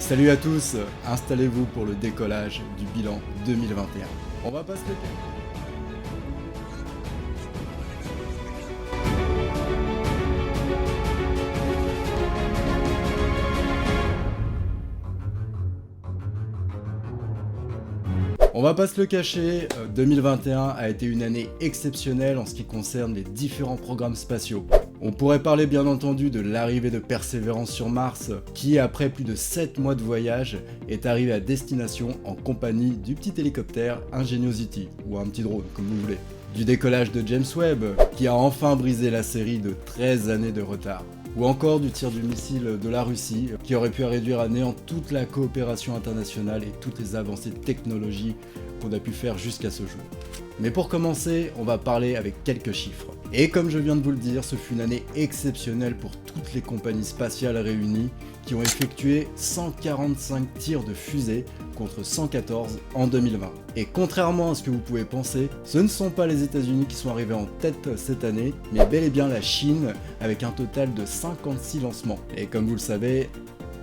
salut à tous, installez-vous pour le décollage du bilan 2021. On va pas se le faire. On va pas se le cacher, 2021 a été une année exceptionnelle en ce qui concerne les différents programmes spatiaux. On pourrait parler bien entendu de l'arrivée de Persévérance sur Mars, qui après plus de 7 mois de voyage, est arrivé à destination en compagnie du petit hélicoptère Ingenuity, ou un petit drone comme vous voulez. Du décollage de James Webb, qui a enfin brisé la série de 13 années de retard. Ou encore du tir du missile de la Russie, qui aurait pu réduire à néant toute la coopération internationale et toutes les avancées de technologie qu'on a pu faire jusqu'à ce jour. Mais pour commencer, on va parler avec quelques chiffres. Et comme je viens de vous le dire, ce fut une année exceptionnelle pour toutes les compagnies spatiales réunies qui ont effectué 145 tirs de fusée contre 114 en 2020. Et contrairement à ce que vous pouvez penser, ce ne sont pas les États-Unis qui sont arrivés en tête cette année, mais bel et bien la Chine avec un total de 56 lancements. Et comme vous le savez,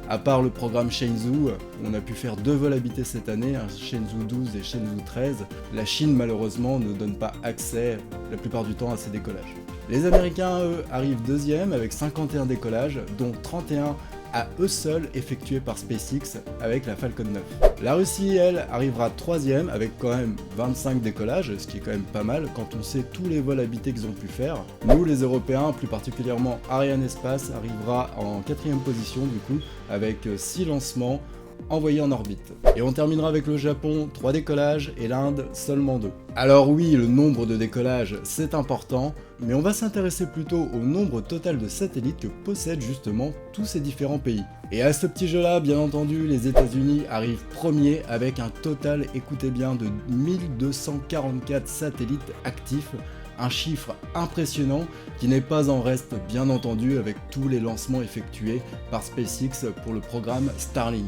à part le programme Shenzhou, on a pu faire 2 vols habités cette année, Shenzhou 12 et Shenzhou 13. La Chine malheureusement ne donne pas accès la plupart du temps à ces décollages. Les Américains, eux, arrivent deuxième avec 51 décollages, dont 31 à eux seuls effectués par SpaceX avec la Falcon 9. La Russie, elle, arrivera troisième avec quand même 25 décollages, ce qui est quand même pas mal quand on sait tous les vols habités qu'ils ont pu faire. Nous, les Européens, plus particulièrement Arianespace, arrivera en 4ème position du coup, avec 6 lancements envoyés en orbite. Et on terminera avec le Japon, 3 décollages, et l'Inde, seulement 2. Alors oui, le nombre de décollages, c'est important, mais on va s'intéresser plutôt au nombre total de satellites que possèdent justement tous ces différents pays. Et à ce petit jeu-là, bien entendu, les États-Unis arrivent premiers avec un total, écoutez bien, de 1244 satellites actifs, un chiffre impressionnant qui n'est pas en reste bien entendu avec tous les lancements effectués par SpaceX pour le programme Starlink.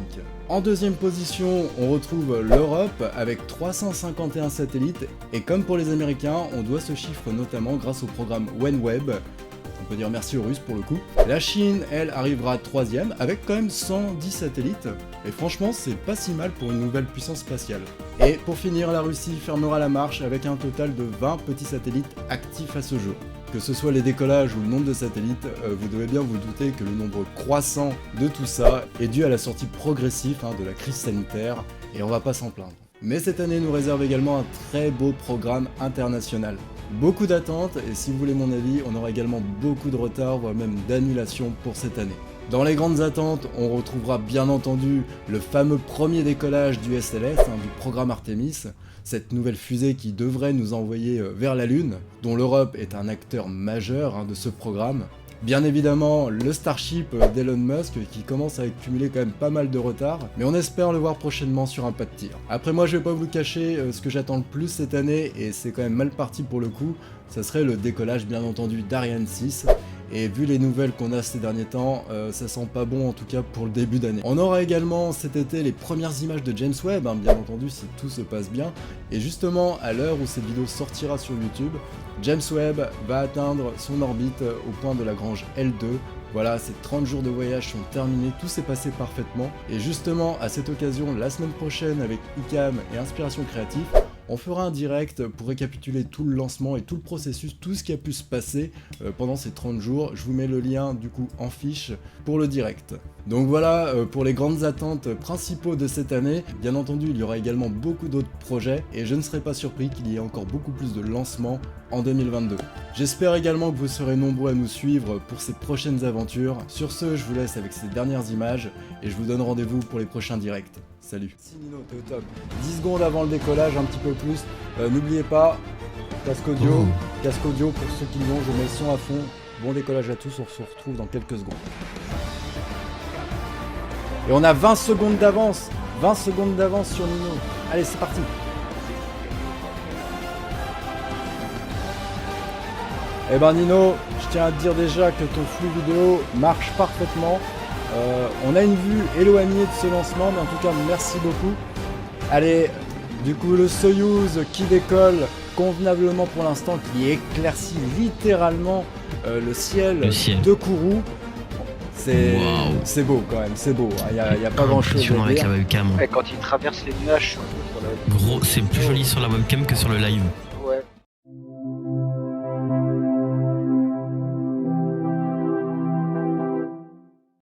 En deuxième position, on retrouve l'Europe avec 351 satellites et comme pour les Américains, on doit ce chiffre notamment grâce au programme OneWeb. On peut dire merci aux Russes pour le coup. La Chine, elle, arrivera 3ème avec quand même 110 satellites. Et franchement, c'est pas si mal pour une nouvelle puissance spatiale. Et pour finir, la Russie fermera la marche avec un total de 20 petits satellites actifs à ce jour. Que ce soit les décollages ou le nombre de satellites, vous devez bien vous douter que le nombre croissant de tout ça est dû à la sortie progressive de la crise sanitaire, et on va pas s'en plaindre. Mais cette année nous réserve également un très beau programme international. Beaucoup d'attentes, et si vous voulez mon avis, on aura également beaucoup de retard, voire même d'annulation pour cette année. Dans les grandes attentes, on retrouvera bien entendu le fameux premier décollage du SLS, du programme Artemis, cette nouvelle fusée qui devrait nous envoyer vers la Lune, dont l'Europe est un acteur majeur de ce programme. Bien évidemment, le Starship d'Elon Musk qui commence à accumuler quand même pas mal de retard, mais on espère le voir prochainement sur un pas de tir. Après moi je vais pas vous le cacher, ce que j'attends le plus cette année, et c'est quand même mal parti pour le coup, ça serait le décollage bien entendu d'Ariane 6. Et vu les nouvelles qu'on a ces derniers temps, ça sent pas bon en tout cas pour le début d'année. On aura également cet été les premières images de James Webb, bien entendu si tout se passe bien. Et justement, à l'heure où cette vidéo sortira sur YouTube, James Webb va atteindre son orbite au point de Lagrange L2. Voilà, ces 30 jours de voyage sont terminés, tout s'est passé parfaitement. Et justement, à cette occasion, la semaine prochaine avec ICAM et Inspiration Créative, on fera un direct pour récapituler tout le lancement et tout le processus, tout ce qui a pu se passer pendant ces 30 jours. Je vous mets le lien du coup en fiche pour le direct. Donc voilà pour les grandes attentes principaux de cette année. Bien entendu, il y aura également beaucoup d'autres projets et je ne serais pas surpris qu'il y ait encore beaucoup plus de lancements en 2022. J'espère également que vous serez nombreux à nous suivre pour ces prochaines aventures. Sur ce, je vous laisse avec ces dernières images et je vous donne rendez-vous pour les prochains directs. Salut. Si Nino, t'es au top. 10 secondes avant le décollage, un petit peu plus. N'oubliez pas, casque audio pour ceux qui l'ont, je mets le son à fond. Bon décollage à tous, on se retrouve dans quelques secondes. Et on a 20 secondes d'avance. 20 secondes d'avance sur Nino. Allez, c'est parti. Eh ben Nino, je tiens à te dire déjà que ton flux vidéo marche parfaitement. On a une vue éloignée de ce lancement, mais en tout cas merci beaucoup. Allez, du coup le Soyouz qui décolle convenablement pour l'instant, qui éclaircit littéralement le ciel de Kourou. C'est beau quand même, c'est beau. Il y a pas grand chose à avec dire. la webcam. Ouais, quand il traverse les nuages sur la... Gros, c'est plus joli sur la webcam que sur le live.